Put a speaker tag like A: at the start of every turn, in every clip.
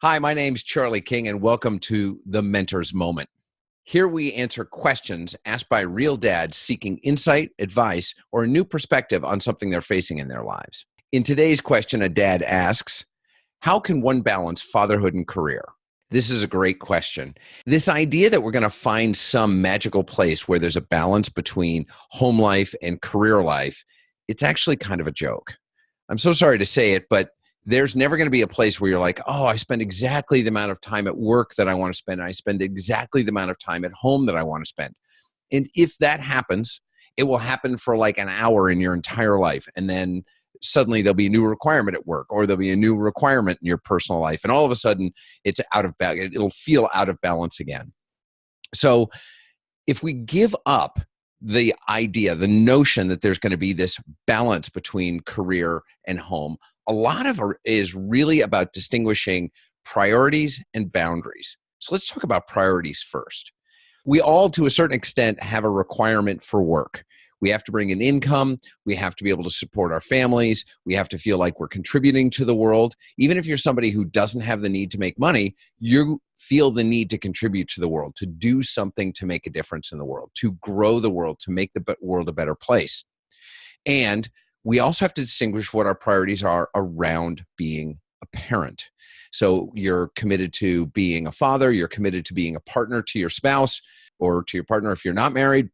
A: Hi, my name's Charlie King, and welcome to The Mentor's Moment. Here we answer questions asked by real dads seeking insight, advice, or a new perspective on something they're facing in their lives. In today's question, a dad asks, how can one balance fatherhood and career? This is a great question. This idea that we're going to find some magical place where there's a balance between home life and career life, it's actually kind of a joke. I'm so sorry to say it, but there's never going to be a place where you're like, oh, I spend exactly the amount of time at work that I want to spend. And I spend exactly the amount of time at home that I want to spend. And if that happens, it will happen for like an hour in your entire life. And then suddenly there'll be a new requirement at work, or there'll be a new requirement in your personal life. And all of a sudden it's out of balance. It'll feel out of balance again. So if we give up the idea, the notion that there's going to be this balance between career and home, a lot of it is really about distinguishing priorities and boundaries. So let's talk about priorities first. We all, to a certain extent, have a requirement for work. We have to bring in income. We have to be able to support our families. We have to feel like we're contributing to the world. Even if you're somebody who doesn't have the need to make money, you feel the need to contribute to the world, to do something to make a difference in the world, to grow the world, to make the world a better place. And we also have to distinguish what our priorities are around being a parent. So you're committed to being a father, you're committed to being a partner to your spouse or to your partner if you're not married,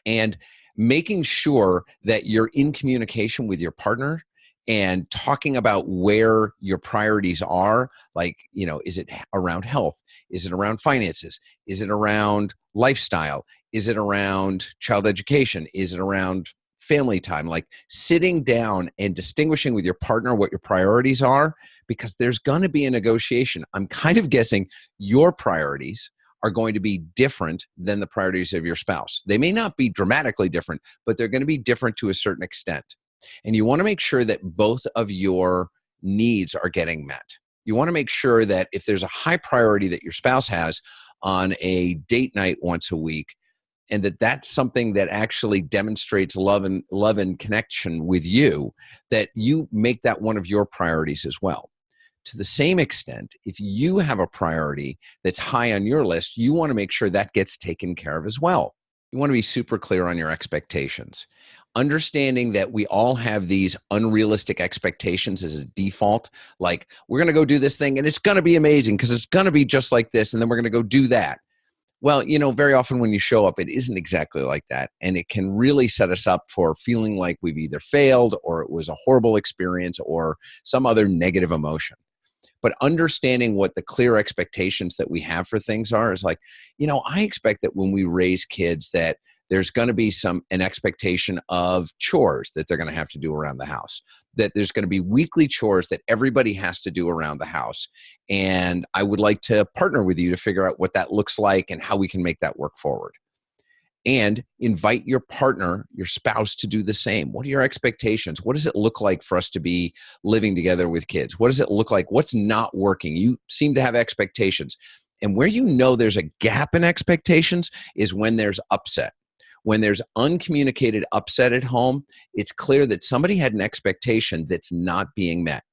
A: and making sure that you're in communication with your partner and talking about where your priorities are. Like, is it around health? Is it around finances? Is it around lifestyle? Is it around child education? Is it around family time? Like sitting down and distinguishing with your partner what your priorities are, because there's going to be a negotiation. I'm kind of guessing your priorities are going to be different than the priorities of your spouse. They may not be dramatically different, but they're going to be different to a certain extent. And you want to make sure that both of your needs are getting met. You want to make sure that if there's a high priority that your spouse has on a date night once a week, and that's something that actually demonstrates love and connection with you, that you make that one of your priorities as well. To the same extent, if you have a priority that's high on your list, you want to make sure that gets taken care of as well. You want to be super clear on your expectations. Understanding that we all have these unrealistic expectations as a default, like we're going to go do this thing and it's going to be amazing because it's going to be just like this, and then we're going to go do that. Well, very often when you show up, it isn't exactly like that. And it can really set us up for feeling like we've either failed or it was a horrible experience or some other negative emotion. But understanding what the clear expectations that we have for things are is like, I expect that when we raise kids that there's going to be an expectation of chores that they're going to have to do around the house, that there's going to be weekly chores that everybody has to do around the house. And I would like to partner with you to figure out what that looks like and how we can make that work forward. And invite your partner, your spouse, to do the same. What are your expectations? What does it look like for us to be living together with kids? What does it look like? What's not working? You seem to have expectations. And where there's a gap in expectations is when there's upset. When there's uncommunicated upset at home, it's clear that somebody had an expectation that's not being met.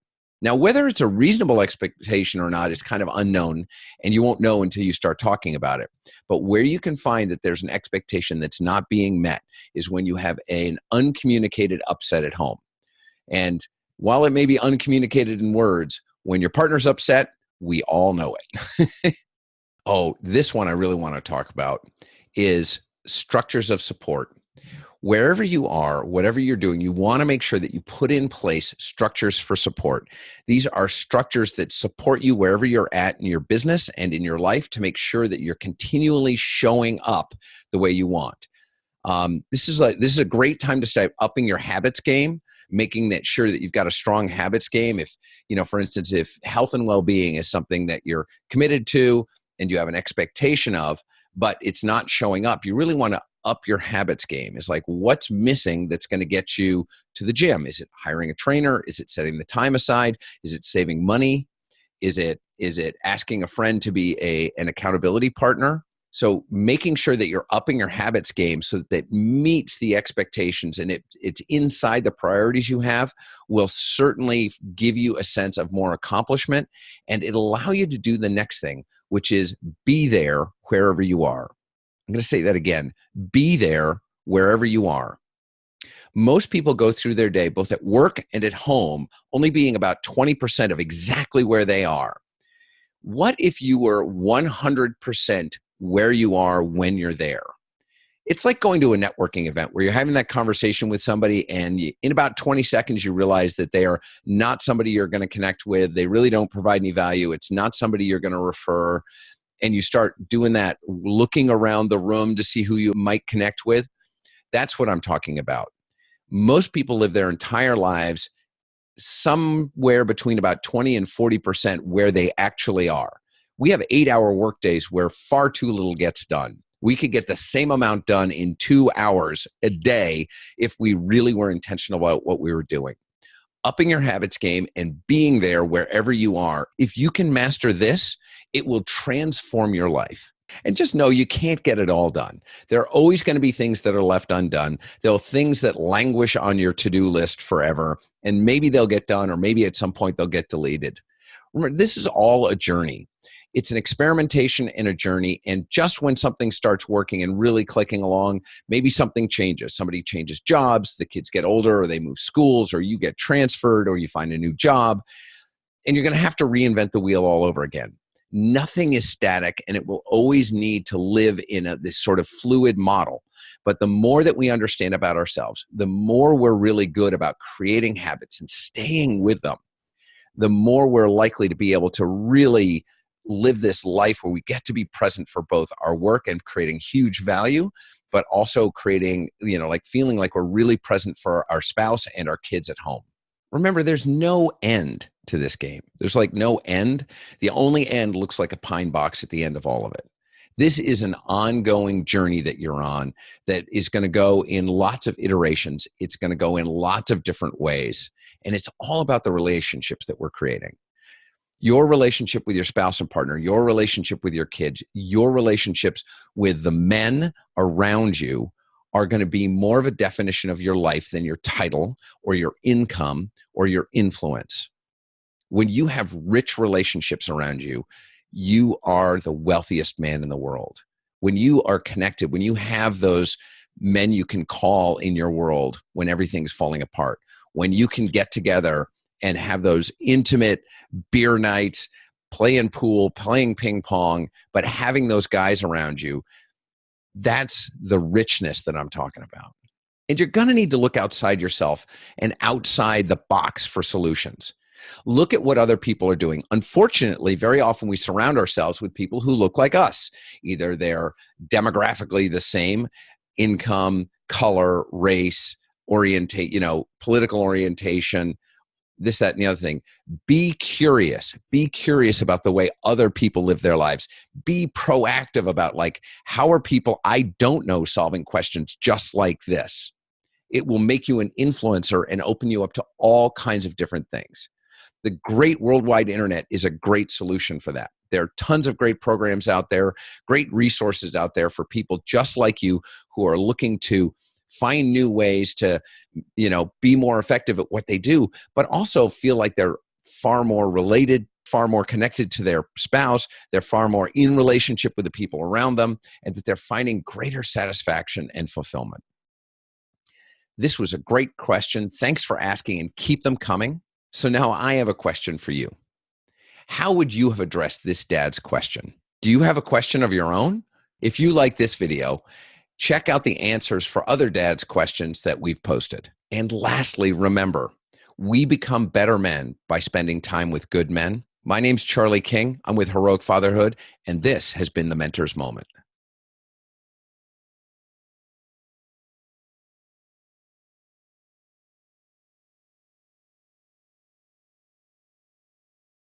A: Now, whether it's a reasonable expectation or not is kind of unknown, and you won't know until you start talking about it. But where you can find that there's an expectation that's not being met is when you have an uncommunicated upset at home. And while it may be uncommunicated in words, when your partner's upset, we all know it. Oh, this one I really want to talk about is structures of support. Wherever you are, whatever you're doing, you want to make sure that you put in place structures for support. These are structures that support you wherever you're at in your business and in your life to make sure that you're continually showing up the way you want. This is a great time to start upping your habits game, making sure that you've got a strong habits game. If, for instance, if health and well-being is something that you're committed to and you have an expectation of, but it's not showing up, you really want to up your habits game. Is like, what's missing that's going to get you to the gym? Is it hiring a trainer? Is it setting the time aside? Is it saving money? Is it asking a friend to be an accountability partner? So making sure that you're upping your habits game so that it meets the expectations and it's inside the priorities you have will certainly give you a sense of more accomplishment, and it'll allow you to do the next thing, which is be there wherever you are. I'm going to say that again. Be there wherever you are. Most people go through their day, both at work and at home, only being about 20% of exactly where they are. What if you were 100% where you are when you're there? It's like going to a networking event where you're having that conversation with somebody and in about 20 seconds you realize that they are not somebody you're going to connect with. They really don't provide any value. It's not somebody you're going to refer. And you start doing that, looking around the room to see who you might connect with. That's what I'm talking about. Most people live their entire lives somewhere between about 20 and 40% where they actually are. We have 8-hour workdays where far too little gets done. We could get the same amount done in 2 hours a day if we really were intentional about what we were doing. Upping your habits game and being there wherever you are. If you can master this, it will transform your life. And just know you can't get it all done. There are always going to be things that are left undone. There are things that languish on your to-do list forever, and maybe they'll get done, or maybe at some point they'll get deleted. Remember, this is all a journey. It's an experimentation and a journey, and just when something starts working and really clicking along, maybe something changes. Somebody changes jobs, the kids get older, or they move schools, or you get transferred, or you find a new job, and you're going to have to reinvent the wheel all over again. Nothing is static, and it will always need to live in this sort of fluid model. But the more that we understand about ourselves, the more we're really good about creating habits and staying with them, the more we're likely to be able to really live this life where we get to be present for both our work and creating huge value, but also creating, like feeling like we're really present for our spouse and our kids at home. Remember, there's no end to this game. There's like no end. The only end looks like a pine box at the end of all of it. This is an ongoing journey that you're on that is going to go in lots of iterations. It's going to go in lots of different ways. And it's all about the relationships that we're creating. Your relationship with your spouse and partner, your relationship with your kids, your relationships with the men around you are going to be more of a definition of your life than your title or your income or your influence. When you have rich relationships around you, you are the wealthiest man in the world. When you are connected, when you have those men you can call in your world when everything's falling apart, when you can get together and have those intimate beer nights, playing pool, playing ping pong, but having those guys around you, that's the richness that I'm talking about. And you're going to need to look outside yourself and outside the box for solutions. Look at what other people are doing. Unfortunately, very often we surround ourselves with people who look like us. Either they're demographically the same, income, color, race, political orientation, this, that, and the other thing. Be curious. Be curious about the way other people live their lives. Be proactive about, how are people I don't know solving questions just like this? It will make you an influencer and open you up to all kinds of different things. The great worldwide internet is a great solution for that. There are tons of great programs out there, great resources out there for people just like you who are looking to find new ways to, be more effective at what they do, but also feel like they're far more related, far more connected to their spouse. They're far more in relationship with the people around them, and that they're finding greater satisfaction and fulfillment. This was a great question. Thanks for asking, and keep them coming. So now I have a question for you. How would you have addressed this dad's question? Do you have a question of your own? If you like this video, check out the answers for other dads' questions that we've posted. And lastly, remember, we become better men by spending time with good men. My name's Charlie King. I'm with Heroic Fatherhood, and this has been the Mentor's Moment.